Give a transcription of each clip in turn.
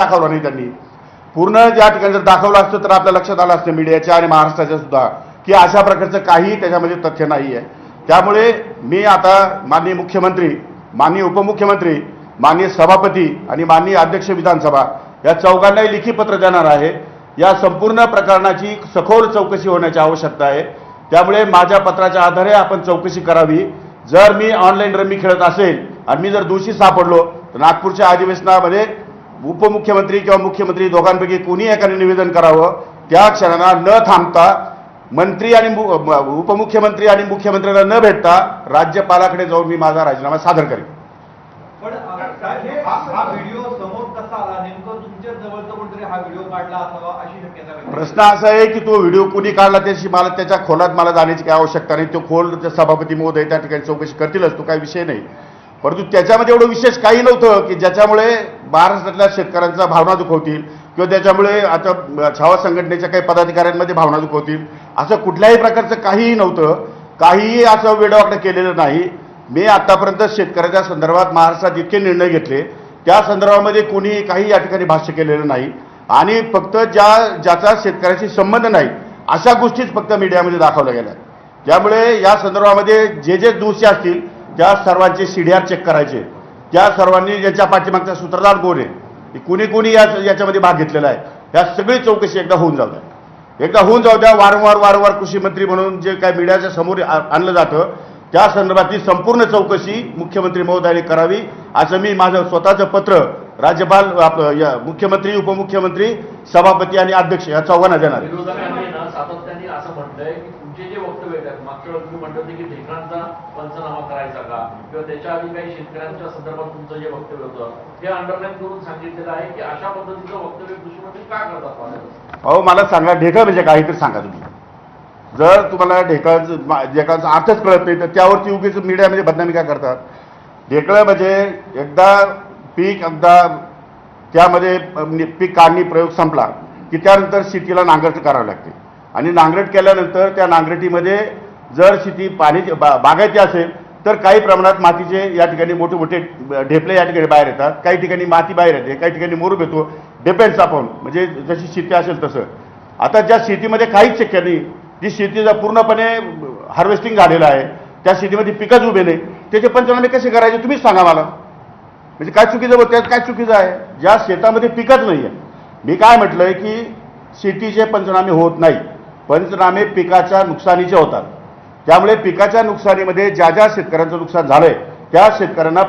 दाखवला नाही त्यांनी. पूर्ण ज्या ठिकाणी जर दाखवलं असतं तर आपल्या लक्षात आलं असतं मीडियाच्या आणि महाराष्ट्राच्या सुद्धा की अशा प्रकारचं काही त्याच्यामध्ये तथ्य नाही आहे. त्यामुळे मी आता माननीय मुख्यमंत्री, माननीय उपमुख्यमंत्री, माननीय सभापती आणि माननीय अध्यक्ष विधानसभा या चौघांनाही लेखी पत्र देणार आहे. या संपूर्ण प्रकरणाची सखोल चौकशी होण्याची आवश्यकता आहे. त्यामुळे माझ्या पत्राच्या आधारे आपण चौकशी करावी. जर मी ऑनलाईन रमी खेळत असेल आणि मी जर दोषी सापडलो तर नागपूरच्या अधिवेशनामध्ये उपमुख्यमंत्री किंवा मुख्यमंत्री दोघांपैकी कोणी एकाने निवेदन करावं. त्या क्षणाला न थांबता मंत्री आणि उपमुख्यमंत्री आणि मुख्यमंत्र्यांना न भेटता राज्यपालाकडे जाऊन मी माझा राजीनामा सादर करेन. पण हा व्हिडिओ समोर कसा आला, नेमकं तुमच्या जवळचा कोणतरी हा व्हिडिओ काढला असावा अशी शक्यता. प्रश्न असा आहे की तो व्हिडिओ कुणी काढला त्याची मला त्याच्या खोलात मला जाण्याची काही आवश्यकता नाही. तो खोल सभापती महोदय त्या ठिकाणी चौकशी करतीलच, तो काही विषय नाही. परंतु त्याच्यामध्ये एवढं विशेष काही नव्हतं की ज्याच्यामुळे महाराष्ट्रातल्या शेतकऱ्यांचा भावना दुखवतील किंवा त्याच्यामुळे आता छावा संघटनेच्या काही पदाधिकाऱ्यांमध्ये भावना दुखवतील असं कुठल्याही प्रकारचं काहीही नव्हतं. काहीही असं वेडवाकडं केलेलं नाही. मी आतापर्यंत शेतकऱ्याच्या संदर्भात महाराष्ट्रात इतके निर्णय घेतले, त्या संदर्भामध्ये कोणी काही या ठिकाणी भाष्य केलेलं नाही आणि फक्त ज्याचा शेतकऱ्याशी संबंध नाही अशा गोष्टीच फक्त मीडियामध्ये दाखवल्या गेल्या. त्यामुळे या संदर्भामध्ये जे दोषी असतील त्या सर्वांचे CDR चेक करायचे. त्या सर्वांनी ज्यांच्या पाठीमागचा सूत्रधार कोण आहे, कुणी याच्यामध्ये भाग घेतलेला आहे, या सगळी चौकशी एकदा होऊन जाऊ द्या. एकदा होऊन जाऊ द्या. वारंवार कृषी मंत्री म्हणून जे काय मीडियाच्या समोर आणलं जातं त्या संदर्भातली संपूर्ण चौकशी मुख्यमंत्री महोदयांनी करावी असं मी माझं स्वतःचं पत्र राज्यपाल मुख्यमंत्री, उपमुख्यमंत्री, सभापती आणि अध्यक्ष या चौघांना देणार आहे. सातत्याने असं म्हटलंय की तुमचे जे वक्तव्य आहेत, मागच्या वेळी तुम्ही म्हणत होते की ढेकणांचा पंचनामा करायचा का, किंवा त्याच्या आधी काही शेतकऱ्यांच्या संदर्भात तुमचं जे वक्तव्य होतं हे अंडरलाईन करून सांगितलेलं आहे की अशा पद्धतीचं वक्तव्य कृषी मंत्री का करतात. अहो मला सांगा, ढेकळ म्हणजे काही तर सांगा तुम्ही. जर तुम्हाला ढेकळाचा अर्थच कळत नाही तर त्यावरती उगीच मीडियामध्ये बदनामी काय करतात. ढेकळं म्हणजे एकदा त्यामध्ये पीक काढणी प्रयोग संपला की त्यानंतर शेतीला नांगरट करावी लागते आणि नांगरट केल्यानंतर त्या नांगरटीमध्ये जर शेती पाणी बागायती असेल तर काही प्रमाणात मातीचे या ठिकाणी मोठे मोठे ढेपले या ठिकाणी बाहेर येतात, काही ठिकाणी माती बाहेर येते, काही ठिकाणी मोरूप येतो. डिपेंड्स आपण म्हणजे जशी शेती असेल तसं. आता ज्या शेतीमध्ये काहीच शक्य नाही, जी शेतीचा पूर्णपणे हार्वेस्टिंग झालेलं आहे, त्या शेतीमध्ये पिकच उभे नाही, त्याचे पंचनामे कसे करायचे तुम्हीच सांगा मला. म्हणजे काय चुकीचं होतं, त्यात काय चुकीचं आहे. ज्या शेतामध्ये पिकच नाही आहे, मी काय म्हटलंय की शेतीचे पंचनामे होत नाही, पंचनामे पिकाच्या नुकसानीचे होतात. त्यामुळे पिकाच्या नुकसानीमध्ये ज्या शेतकऱ्यांचं नुकसान झालंय त्या शेतकऱ्यांना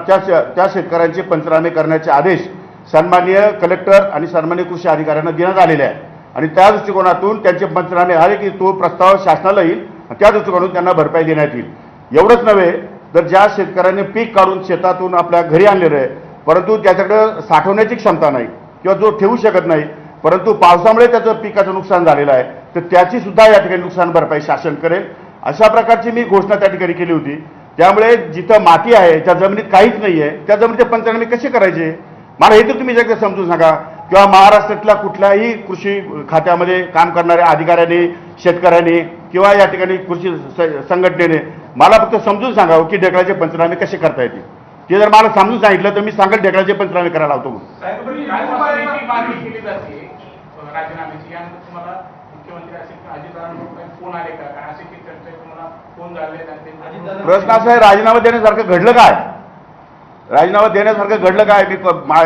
त्या शेतकऱ्यांचे पंचनामे करण्याचे आदेश सन्माननीय कलेक्टर आणि सन्माननीय कृषी अधिकाऱ्यांना देण्यात आलेले आहे आणि त्या दृष्टिकोनातून त्यांचे पंचनामे आले की तो प्रस्ताव शासनाला येईल आणि त्या दृष्टिकोनातून त्यांना भरपाई देण्यात येईल. एवढंच नव्हे तर ज्या शेतकऱ्यांनी पीक काढून शेतातून आपल्या घरी आणलेलं आहे परंतु त्याच्याकडे साठवण्याची क्षमता नाही किंवा जो ठेवू शकत नाही, परंतु पावसामुळे त्याचं पिकाचं नुकसान झालेलं आहे तर त्याची सुद्धा या ठिकाणी नुकसान भरपाई शासन करेल अशा प्रकारची मी घोषणा त्या ठिकाणी केली होती. त्यामुळे जिथं माती आहे त्या जमिनीत काहीच नाही आहे त्या जमिनीचे पंचनामे कसे करायचे मला हे तर तुम्ही एकदा समजून सांगा. किंवा महाराष्ट्रातल्या कुठल्याही कृषी खात्यामध्ये काम करणाऱ्या अधिकाऱ्यांनी, शेतकऱ्यांनी किंवा या ठिकाणी कृषी संघटनेने मला फक्त समजून सांगावं की ढेकळाचे पंचनामे कसे करता येतील. ते जर मला समजून सांगितलं तर मी सांगेल ढेकळाचे पंचनामे करायला लावतो. प्रश्न असा आहे, राजीनामा देण्यासारखं घडलं काय? राजीनामा देण्यासारखं घडलं काय?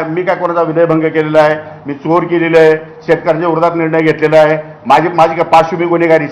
मी काय कोणाचा विनयभंग केलेला आहे, मी चोर केलेलं आहे, शेतकऱ्यांच्या विरोधात निर्णय घेतलेला आहे, माझी काय पार्श्वभूमी गुन्हेगारीची